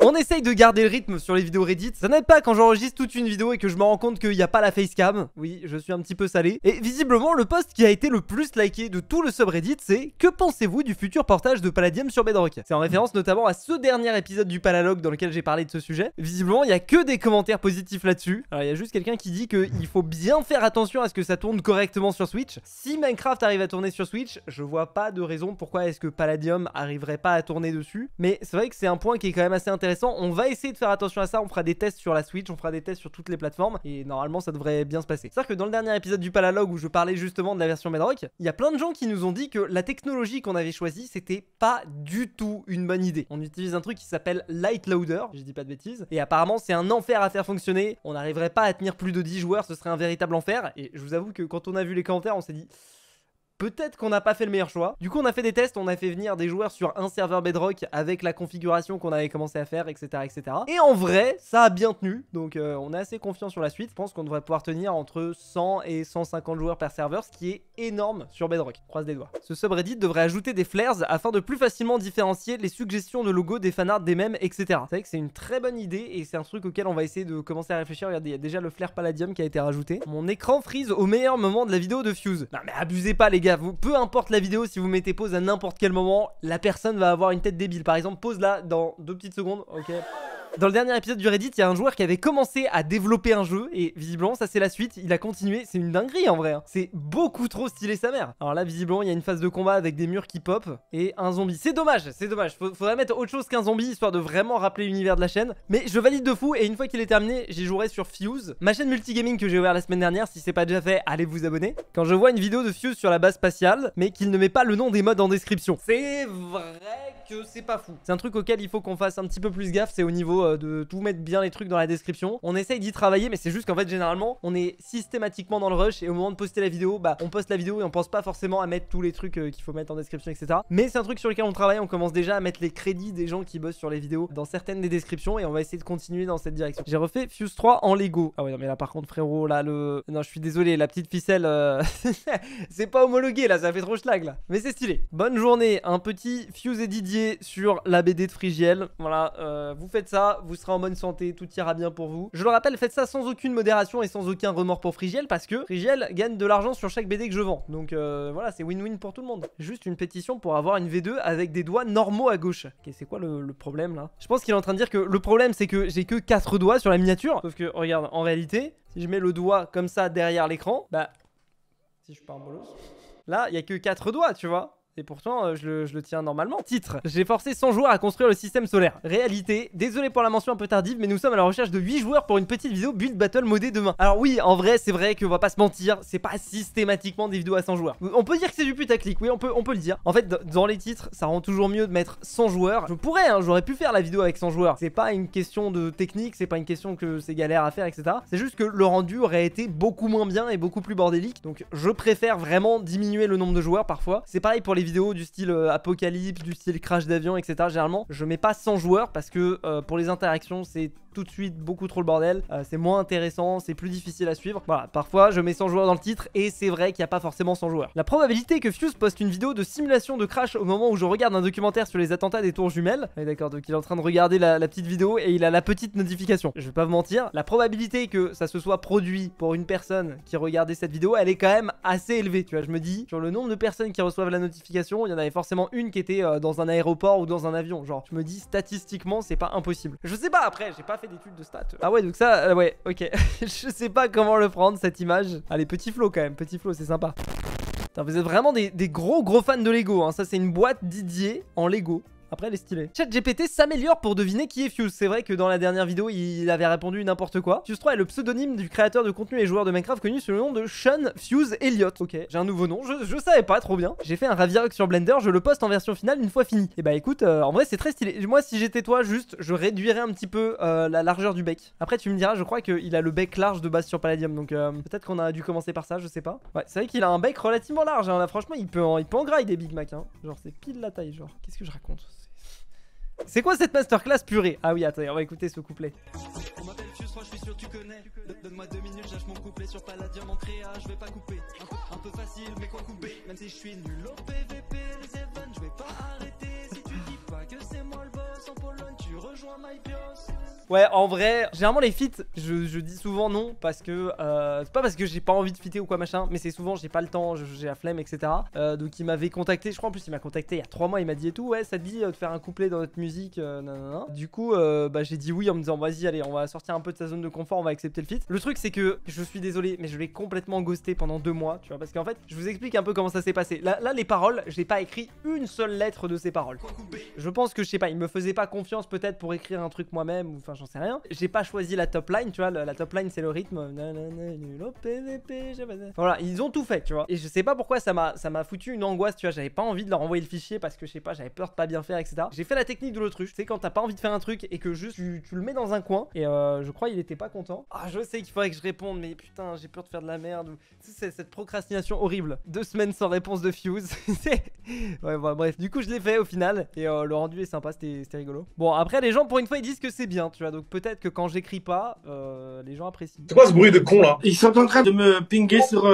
On essaye de garder le rythme sur les vidéos Reddit. Ça n'aide pas quand j'enregistre toute une vidéo et que je me rends compte qu'il n'y a pas la facecam. Oui, je suis un petit peu salé. Et visiblement, le post qui a été le plus liké de tout le subreddit, c'est: que pensez-vous du futur portage de Palladium sur Bedrock? C'est en référence notamment à ce dernier épisode du Palalogue dans lequel j'ai parlé de ce sujet. Visiblement, il n'y a que des commentaires positifs là-dessus. Alors, il y a juste quelqu'un qui dit qu'il faut bien faire attention à ce que ça tourne correctement sur Switch. Si Minecraft arrive à tourner sur Switch, je vois pas de raison pourquoi est-ce que Palladium arriverait pas à tourner dessus. Mais c'est vrai que c'est un point qui est quand même assez intéressant. On va essayer de faire attention à ça. On fera des tests sur la Switch, on fera des tests sur toutes les plateformes et normalement ça devrait bien se passer. C'est-à-dire que dans le dernier épisode du Palalogue où je parlais justement de la version Bedrock, il y a plein de gens qui nous ont dit que la technologie qu'on avait choisie, c'était pas du tout une bonne idée. On utilise un truc qui s'appelle Light Loader, je dis pas de bêtises, et apparemment c'est un enfer à faire fonctionner. On n'arriverait pas à tenir plus de 10 joueurs, ce serait un véritable enfer. Et je vous avoue que quand on a vu les commentaires, on s'est dit: peut-être qu'on n'a pas fait le meilleur choix. Du coup, on a fait des tests, on a fait venir des joueurs sur un serveur Bedrock avec la configuration qu'on avait commencé à faire, etc., etc. Et en vrai, ça a bien tenu. Donc, on est assez confiant sur la suite. Je pense qu'on devrait pouvoir tenir entre 100 et 150 joueurs par serveur, ce qui est énorme sur Bedrock. Croise des doigts. Ce subreddit devrait ajouter des flares afin de plus facilement différencier les suggestions de logos, des fanarts, des mèmes, etc. C'est vrai que c'est une très bonne idée et c'est un truc auquel on va essayer de commencer à réfléchir. Regardez, il y a déjà le flare Palladium qui a été rajouté. Mon écran freeze au meilleur moment de la vidéo de Fuse. Non mais abusez pas les gars. Peu importe la vidéo, si vous mettez pause à n'importe quel moment, la personne va avoir une tête débile. Par exemple, pause là dans 2 petites secondes, ok. Dans le dernier épisode du Reddit, il y a un joueur qui avait commencé à développer un jeu et visiblement ça c'est la suite, il a continué, c'est une dinguerie en vrai, hein. C'est beaucoup trop stylé sa mère. Alors là visiblement il y a une phase de combat avec des murs qui pop et un zombie. C'est dommage, faudrait mettre autre chose qu'un zombie histoire de vraiment rappeler l'univers de la chaîne. Mais je valide de fou et une fois qu'il est terminé, j'y jouerai sur Fuse, ma chaîne multigaming que j'ai ouvert la semaine dernière. Si c'est pas déjà fait, allez vous abonner. Quand je vois une vidéo de Fuse sur la base spatiale, mais qu'il ne met pas le nom des mods en description, c'est vrai que c'est pas fou. C'est un truc auquel il faut qu'on fasse un petit peu plus gaffe, c'est au niveau de tout mettre bien les trucs dans la description. On essaye d'y travailler mais c'est juste qu'en fait généralement on est systématiquement dans le rush et au moment de poster la vidéo, bah on poste la vidéo et on pense pas forcément à mettre tous les trucs qu'il faut mettre en description, etc. Mais c'est un truc sur lequel on travaille, on commence déjà à mettre les crédits des gens qui bossent sur les vidéos dans certaines des descriptions et on va essayer de continuer dans cette direction. J'ai refait Fuse 3 en Lego. Ah ouais non mais là par contre frérot, là le... Non je suis désolé, la petite ficelle c'est pas homologué là, ça fait trop schlag là. Mais c'est stylé. Bonne journée, un petit Fuse et Didier sur la BD de Frigiel. Voilà, vous faites ça, vous serez en bonne santé, tout ira bien pour vous. Je le rappelle, faites ça sans aucune modération et sans aucun remords pour Frigiel parce que Frigiel gagne de l'argent sur chaque BD que je vends. Donc voilà, c'est win-win pour tout le monde. Juste une pétition pour avoir une V2 avec des doigts normaux à gauche. Ok, c'est quoi le problème là? Je pense qu'il est en train de dire que le problème c'est que j'ai que 4 doigts sur la miniature. Sauf que regarde, en réalité, si je mets le doigt comme ça derrière l'écran, bah si je pars en bolos, là il y a que 4 doigts, tu vois. Et pourtant, je le tiens normalement. Titre: j'ai forcé 100 joueurs à construire le système solaire. Réalité: désolé pour la mention un peu tardive, mais nous sommes à la recherche de 8 joueurs pour une petite vidéo build battle modée demain. Alors oui, en vrai, c'est vrai qu'on va pas se mentir, c'est pas systématiquement des vidéos à 100 joueurs. On peut dire que c'est du putaclic, oui, on peut le dire. En fait, dans les titres, ça rend toujours mieux de mettre 100 joueurs. Je pourrais, hein, j'aurais pu faire la vidéo avec 100 joueurs. C'est pas une question de technique, c'est pas une question que c'est galère à faire, etc. C'est juste que le rendu aurait été beaucoup moins bien et beaucoup plus bordélique. Donc je préfère vraiment diminuer le nombre de joueurs parfois. C'est pareil pour les vidéos du style apocalypse, du style crash d'avion, etc. Généralement, je mets pas 100 joueurs parce que pour les interactions, c'est tout de suite beaucoup trop le bordel. C'est moins intéressant, c'est plus difficile à suivre. Voilà, parfois je mets 100 joueurs dans le titre et c'est vrai qu'il n'y a pas forcément 100 joueurs. La probabilité que Fuse poste une vidéo de simulation de crash au moment où je regarde un documentaire sur les attentats des tours jumelles. Oui, d'accord, donc il est en train de regarder la petite vidéo et il a la petite notification. Je vais pas vous mentir, la probabilité que ça se soit produit pour une personne qui regardait cette vidéo, elle est quand même assez élevée. Tu vois, je me dis, sur le nombre de personnes qui reçoivent la notification, il y en avait forcément une qui était dans un aéroport ou dans un avion. Genre, je me dis, statistiquement, c'est pas impossible. Je sais pas, après, j'ai pas fait d'études de stats. Ah ouais, donc ça, ouais, ok. Je sais pas comment le prendre, cette image. Allez, petit flow quand même, petit flow, c'est sympa. Putain, vous êtes vraiment des gros fans de Lego, hein. Ça, c'est une boîte Didier en Lego. Après, elle est stylée. ChatGPT s'améliore pour deviner qui est Fuse. C'est vrai que dans la dernière vidéo, il avait répondu n'importe quoi. Fuse 3 est le pseudonyme du créateur de contenu et joueur de Minecraft connu sous le nom de Sean Fuse Elliott. Ok, j'ai un nouveau nom. Je savais pas, trop bien. J'ai fait un Ravirock sur Blender. Je le poste en version finale une fois fini. Et bah écoute, en vrai, c'est très stylé. Moi, si j'étais toi, juste, je réduirais un petit peu la largeur du bec. Après, tu me diras, je crois qu'il a le bec large de base sur Palladium. Donc peut-être qu'on a dû commencer par ça, je sais pas. Ouais, c'est vrai qu'il a un bec relativement large. Hein. Là, franchement, il peut en graille des Big Mac. Hein. Genre, c'est pile la taille. Genre, qu'est-ce que je raconte? C'est quoi cette masterclass purée? Ah oui, attendez, on va écouter ce couplet. On m'appelle Fuse 3, je suis sûr tu connais. Donne-moi 2 minutes, j'lâche mon couplet sur Palladium en créa, je vais pas couper. Un peu facile, mais quoi couper? Même si je suis nul au PVP, les events, je vais pas arrêter. Si tu dis pas que c'est moi le boss en Pologne, tu rejoins. Ouais, en vrai, généralement les feats, je dis souvent non parce que c'est pas parce que j'ai pas envie de fitter ou quoi machin, mais c'est souvent j'ai pas le temps, j'ai la flemme, etc. Donc il m'avait contacté, je crois en plus il m'a contacté il y a 3 mois, il m'a dit et tout, ouais, ça te dit de faire un couplet dans notre musique, nanana. Du coup, bah j'ai dit oui en me disant vas-y, allez, on va sortir un peu de sa zone de confort, on va accepter le feat. Le truc c'est que je suis désolé, mais je l'ai complètement ghosté pendant 2 mois, tu vois, parce qu'en fait, je vous explique un peu comment ça s'est passé. Là, les paroles, j'ai pas écrit une seule lettre de ces paroles. Je pense que je sais pas, il me faisait pas confiance peut-être pour écrire un truc moi-même, ou enfin j'en sais rien. J'ai pas choisi la top line, tu vois, la top line c'est le rythme. Voilà, ils ont tout fait, tu vois. Et je sais pas pourquoi ça m'a foutu une angoisse, tu vois, j'avais pas envie de leur envoyer le fichier parce que je sais pas, j'avais peur de pas bien faire, etc. J'ai fait la technique de l'autruche, tu sais, quand t'as pas envie de faire un truc et que juste tu le mets dans un coin. Et je crois il était pas content. Ah, je sais qu'il faudrait que je réponde, mais putain, j'ai peur de faire de la merde. Tu sais, cette procrastination horrible. 2 semaines sans réponse de Fuse. Ouais, bah, bref, du coup je l'ai fait au final. Et le rendu est sympa, c'était rigolo. Bon, après les gens pour une fois ils disent que c'est bien, tu vois, donc peut-être que quand j'écris pas, les gens apprécient. C'est quoi ce bruit de con là? Ils sont en train de me pinguer sur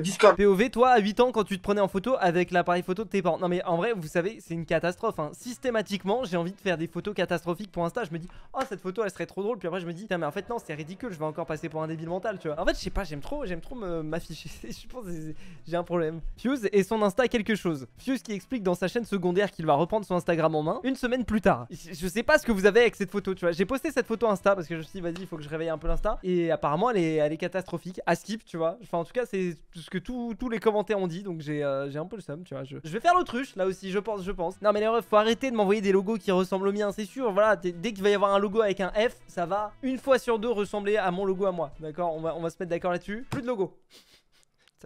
Discord. POV, toi à 8 ans quand tu te prenais en photo avec l'appareil photo de tes parents. Non mais en vrai, vous savez, c'est une catastrophe, hein. Systématiquement, j'ai envie de faire des photos catastrophiques pour Insta. Je me dis, oh cette photo elle serait trop drôle. Puis après je me dis, tiens mais en fait non, c'est ridicule, je vais encore passer pour un débile mental, tu vois. En fait, je sais pas, j'aime trop m'afficher. Je pense que j'ai un problème. Fuse et son Insta quelque chose. Fuse qui explique dans sa chaîne secondaire qu'il va reprendre son Instagram en main une semaine plus tard. Je sais pas ce que vous avez avec cette photo, tu vois. J'ai posté cette photo Insta parce que je me suis dit, vas-y, il faut que je réveille un peu l'Insta. Et apparemment, elle est catastrophique. À skip, tu vois. Enfin, en tout cas, c'est ce que tous les commentaires ont dit. Donc, j'ai un peu le seum, tu vois. Je vais faire l'autruche, là aussi, je pense. Non, mais les refs, faut arrêter de m'envoyer des logos qui ressemblent au mien, c'est sûr. Voilà, dès qu'il va y avoir un logo avec un F, ça va une fois sur deux ressembler à mon logo à moi. D'accord, on va se mettre d'accord là-dessus. Plus de logo.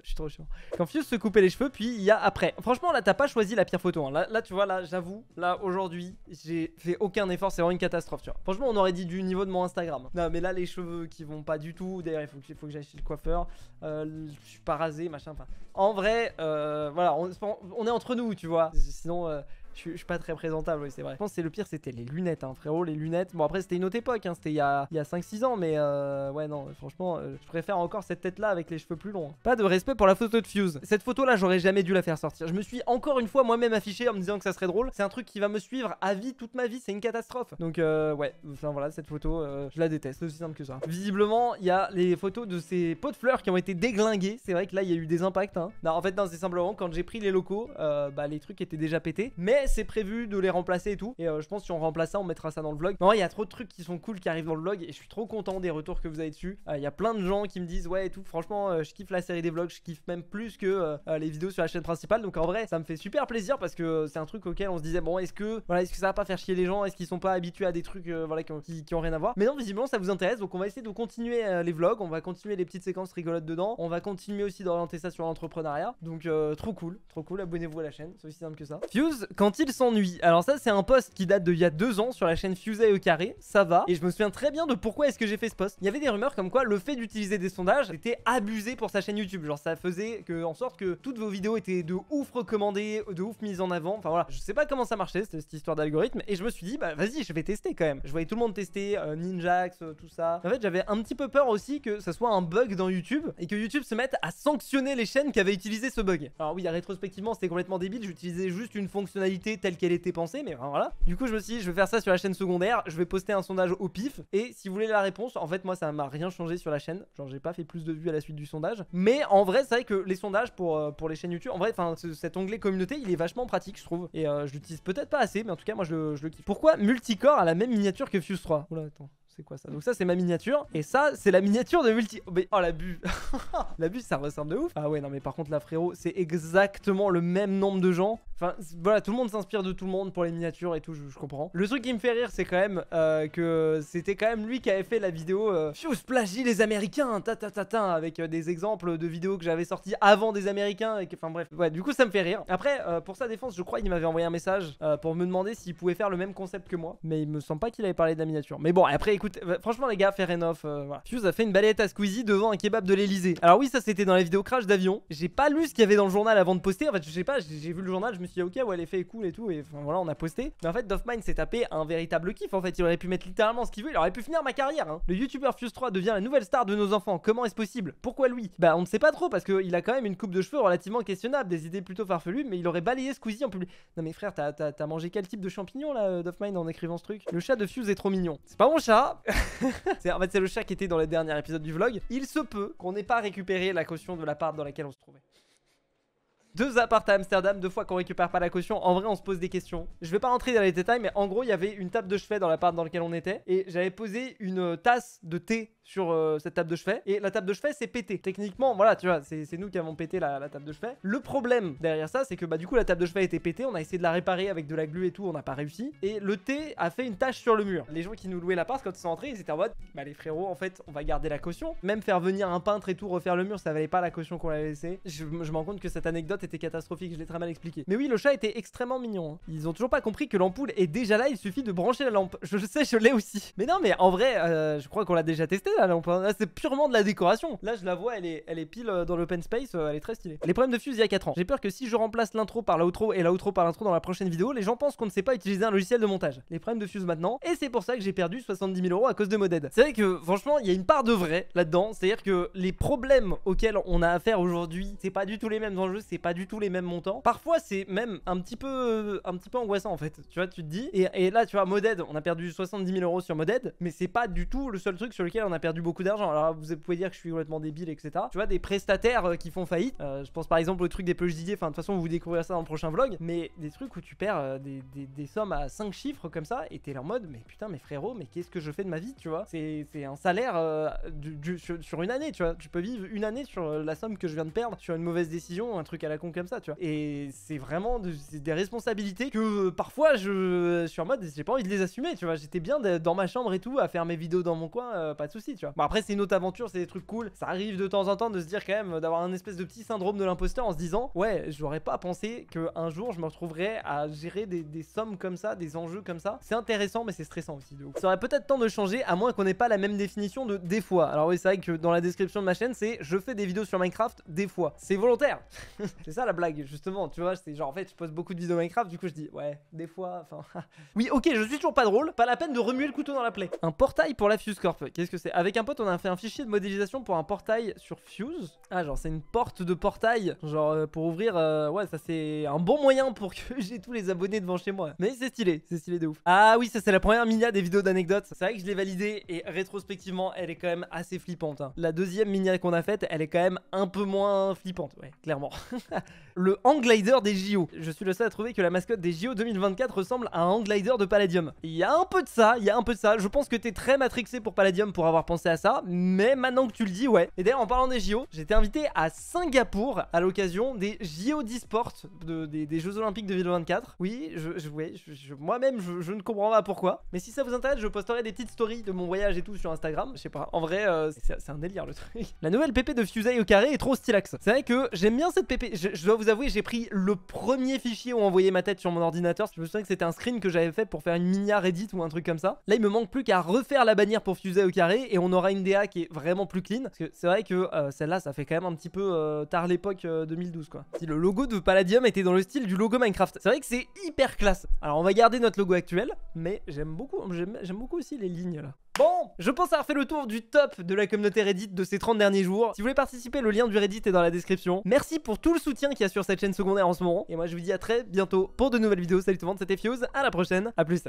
Je suis trop chiant. Quand Fuse se coupait les cheveux, puis il y a après. Franchement, là, t'as pas choisi la pire photo. Hein. Là, tu vois, là, j'avoue, là, aujourd'hui, j'ai fait aucun effort. C'est vraiment une catastrophe, tu vois. Franchement, on aurait dit du niveau de mon Instagram. Non, mais là, les cheveux qui vont pas du tout. D'ailleurs, il faut que j'aille chez le coiffeur. Je suis pas rasé, machin. Enfin, en vrai, voilà, on est entre nous, tu vois. Sinon. Je suis pas très présentable, oui, c'est vrai. Je pense que le pire, c'était les lunettes, hein, frérot, les lunettes. Bon, après, c'était une autre époque, hein, c'était il y a 5-6 ans, mais ouais, non, franchement, je préfère encore cette tête-là avec les cheveux plus longs. Pas de respect pour la photo de Fuse. Cette photo-là, j'aurais jamais dû la faire sortir. Je me suis encore une fois moi-même affiché en me disant que ça serait drôle. C'est un truc qui va me suivre à vie, toute ma vie, c'est une catastrophe. Donc, ouais, enfin voilà, cette photo, je la déteste, c'est aussi simple que ça. Visiblement, il y a les photos de ces pots de fleurs qui ont été déglingués. C'est vrai que là, il y a eu des impacts, hein. Non, en fait, non, c'est simplement quand j'ai pris les locaux, bah, les trucs étaient déjà pétés. Mais c'est prévu de les remplacer et tout. Et je pense que si on remplace ça, on mettra ça dans le vlog. Non, il y a trop de trucs qui sont cool qui arrivent dans le vlog. Et je suis trop content des retours que vous avez dessus. Il y a plein de gens qui me disent, ouais, et tout. Franchement, je kiffe la série des vlogs. Je kiffe même plus que les vidéos sur la chaîne principale. Donc en vrai, ça me fait super plaisir parce que c'est un truc auquel on se disait, bon, est-ce que ça va pas faire chier les gens? Est-ce qu'ils sont pas habitués à des trucs voilà, qui ont rien à voir? Mais non, visiblement, ça vous intéresse. Donc on va essayer de continuer les vlogs. On va continuer les petites séquences rigolotes dedans. On va continuer aussi d'orienter ça sur l'entrepreneuriat. Donc trop cool. Abonnez-vous à la chaîne. C'est aussi simple que ça. Fuse, quand il s'ennuie. Alors ça, c'est un post qui date d'il y a 2 ans sur la chaîne Fuse au carré. Ça va. Et je me souviens très bien de pourquoi est-ce que j'ai fait ce post. Il y avait des rumeurs comme quoi le fait d'utiliser des sondages était abusé pour sa chaîne YouTube. Genre ça faisait en sorte que toutes vos vidéos étaient de ouf recommandées, de ouf mises en avant. Enfin voilà, je sais pas comment ça marchait cette histoire d'algorithme. Et je me suis dit, bah vas-y, je vais tester quand même. Je voyais tout le monde tester, Ninjax, tout ça. En fait, j'avais un petit peu peur aussi que ça soit un bug dans YouTube et que YouTube se mette à sanctionner les chaînes qui avaient utilisé ce bug. Alors oui, rétrospectivement, c'était complètement débile. J'utilisais juste une fonctionnalité telle qu'elle était pensée, mais enfin, voilà. Du coup, je me suis dit, je vais faire ça sur la chaîne secondaire. Je vais poster un sondage au pif. Et si vous voulez la réponse, en fait, moi, ça m'a rien changé sur la chaîne. Genre, j'ai pas fait plus de vues à la suite du sondage. Mais en vrai, c'est vrai que les sondages pour les chaînes YouTube, en vrai, enfin, cet onglet communauté, il est vachement pratique, je trouve. Et je l'utilise peut-être pas assez, mais en tout cas, moi, je le kiffe. Pourquoi Multicore a la même miniature que Fuse 3? Oula, attends. C'est quoi ça? Donc ça c'est ma miniature. Et ça c'est la miniature de Multi. Oh l'abus. L'abus ça ressemble de ouf. Ah ouais non mais par contre là frérot, c'est exactement le même nombre de gens. Enfin voilà, tout le monde s'inspire de tout le monde pour les miniatures et tout, je comprends. Le truc qui me fait rire c'est quand même que c'était quand même lui qui avait fait la vidéo Fuse plagie les Américains avec des exemples de vidéos que j'avais sorties avant des Américains et que, enfin bref. Ouais du coup ça me fait rire. Après pour sa défense je crois qu'il m'avait envoyé un message pour me demander s'il pouvait faire le même concept que moi. Mais il me semble pas qu'il avait parlé de la miniature. Mais bon après écoute, écoute, franchement les gars, fair enough, voilà. Fuse a fait une balayette à Squeezie devant un kebab de l'Elysée. Alors oui, ça c'était dans la vidéo crash d'avion. J'ai pas lu ce qu'il y avait dans le journal avant de poster. En fait, je sais pas, j'ai vu le journal, je me suis dit ok, ouais, l'effet est cool et tout, et enfin, voilà, on a posté. Mais en fait, Doffmine s'est tapé un véritable kiff. En fait, il aurait pu mettre littéralement ce qu'il veut, il aurait pu finir ma carrière. Hein. Le youtubeur Fuse 3 devient la nouvelle star de nos enfants. Comment est-ce possible? Pourquoi lui? Bah, on ne sait pas trop parce qu'il a quand même une coupe de cheveux relativement questionnable, des idées plutôt farfelues, mais il aurait balayé Squeezie en public. Non mais frère, t'as mangé quel type de champignon là, Doffmine, en écrivant ce truc? Le chat de Fuse est trop mignon. C'est pas mon chat. En fait, c'est le chat qui était dans le dernier épisode du vlog. Il se peut qu'on n'ait pas récupéré la caution de l'appart dans laquelle on se trouvait. 2 apparts à Amsterdam, 2 fois qu'on récupère pas la caution. En vrai, on se pose des questions. Je vais pas rentrer dans les détails, mais en gros, il y avait une table de chevet dans l'appart dans lequel on était. Et j'avais posé une tasse de thé sur cette table de chevet. Et la table de chevet s'est pétée. Techniquement, voilà, tu vois, c'est nous qui avons pété la table de chevet. Le problème derrière ça, c'est que bah, du coup, la table de chevet était pétée. On a essayé de la réparer avec de la glu et tout. On n'a pas réussi. Et le thé a fait une tache sur le mur. Les gens qui nous louaient l'appart, quand ils sont entrés, ils étaient en mode bah, les frérots, en fait, on va garder la caution. Même faire venir un peintre et tout, refaire le mur, ça valait pas la caution qu'on avait laissée. Je me rends compte que cette anecdote était catastrophique. Je l'ai très mal expliqué. Mais oui, le chat était extrêmement mignon. Hein. Ils ont toujours pas compris que l'ampoule est déjà là. Il suffit de brancher la lampe. Je sais, je l'ai aussi. Mais non, mais en vrai, je crois qu'on l'a déjà testé la lampe. Hein. C'est purement de la décoration. Là, je la vois, elle est pile dans l'open space. Elle est très stylée. Les problèmes de Fuse il y a 4 ans. J'ai peur que si je remplace l'intro par l'outro et l'outro par l'intro dans la prochaine vidéo, les gens pensent qu'on ne sait pas utiliser un logiciel de montage. Les problèmes de Fuse maintenant. Et c'est pour ça que j'ai perdu 70 000 € à cause de Moded. C'est vrai que franchement, il y a une part de vrai là-dedans. C'est-à-dire que les problèmes auxquels on a affaire aujourd'hui, c'est pas du tout les mêmes enjeux, c'est pas du tout les mêmes montants. Parfois, c'est même un petit peu angoissant en fait. Tu vois, tu te dis. Et là, tu vois, Moded, on a perdu 70 000 € sur Moded, mais c'est pas du tout le seul truc sur lequel on a perdu beaucoup d'argent. Alors, vous pouvez dire que je suis complètement débile, etc. Tu vois, des prestataires qui font faillite. Je pense par exemple au truc des peluches Didier. Enfin, de toute façon, vous découvrirez ça dans le prochain vlog. Mais des trucs où tu perds des sommes à 5 chiffres comme ça, et t'es là en mode, mais putain, mais frérot, mais qu'est-ce que je fais de ma vie, tu vois? C'est un salaire sur une année, tu vois. Tu peux vivre une année sur la somme que je viens de perdre sur une mauvaise décision, un truc à la con comme ça, tu vois. Et c'est vraiment des responsabilités que parfois je suis en mode, j'ai pas envie de les assumer, tu vois. J'étais bien dans ma chambre et tout, à faire mes vidéos dans mon coin, pas de soucis, tu vois. Bon, après, c'est une autre aventure, c'est des trucs cool. Ça arrive de temps en temps de se dire quand même, d'avoir un espèce de petit syndrome de l'imposteur en se disant, ouais, j'aurais pas pensé qu'un jour je me retrouverais à gérer des sommes comme ça, des enjeux comme ça. C'est intéressant, mais c'est stressant aussi, de ouf. Ça aurait peut-être temps de changer, à moins qu'on n'ait pas la même définition de des fois. Alors oui, c'est vrai que dans la description de ma chaîne, c'est je fais des vidéos sur Minecraft des fois. C'est volontaire. C'est ça la blague, justement, tu vois. C'est genre, en fait, je poste beaucoup de vidéos Minecraft, du coup, je dis, ouais, des fois, enfin. Oui, ok, je suis toujours pas drôle. Pas la peine de remuer le couteau dans la plaie. Un portail pour la Fuse Corp. Qu'est-ce que c'est? Avec un pote, on a fait un fichier de modélisation pour un portail sur Fuse. Ah, genre, c'est une porte de portail. Genre, pour ouvrir, ouais, ça c'est un bon moyen pour que j'ai tous les abonnés devant chez moi. Mais c'est stylé de ouf. Ah oui, ça c'est la première minia des vidéos d'anecdotes. C'est vrai que je l'ai validée et rétrospectivement, elle est quand même assez flippante. Hein. La deuxième minia qu'on a faite, elle est quand même un peu moins flippante, ouais, clairement. Le hang glider des JO. Je suis le seul à trouver que la mascotte des JO 2024 ressemble à un hang glider de Palladium. Il y a un peu de ça, Je pense que t'es très matrixé pour Palladium pour avoir pensé à ça, mais maintenant que tu le dis, ouais. Et d'ailleurs, en parlant des JO, j'étais invité à Singapour à l'occasion des JO d'e-sport, des Jeux Olympiques de 2024. Oui, moi-même, je ne comprends pas pourquoi. Mais si ça vous intéresse, je posterai des petites stories de mon voyage et tout sur Instagram. Je sais pas, en vrai, c'est un délire le truc. La nouvelle pépé de Fusei au carré est trop stylax. C'est vrai que j'aime bien cette pépé. Je dois vous avouer, j'ai pris le premier fichier où on voyait ma tête sur mon ordinateur. Je me souviens que c'était un screen que j'avais fait pour faire une minia Reddit ou un truc comme ça. Là, il me manque plus qu'à refaire la bannière pour Fusei au carré et on aura une DA qui est vraiment plus clean. Parce que c'est vrai que celle-là, ça fait quand même un petit peu tard l'époque 2012 quoi. Si le logo de Palladium était dans le style du logo Minecraft. C'est vrai que c'est hyper classe. Alors on va garder notre logo actuel, mais j'aime beaucoup aussi les lignes là. Bon, je pense avoir fait le tour du top de la communauté Reddit de ces 30 derniers jours. Si vous voulez participer, le lien du Reddit est dans la description. Merci pour tout le soutien qu'il y a sur cette chaîne secondaire en ce moment. Et moi je vous dis à très bientôt pour de nouvelles vidéos. Salut tout le monde, c'était Fuse, à la prochaine, à plus.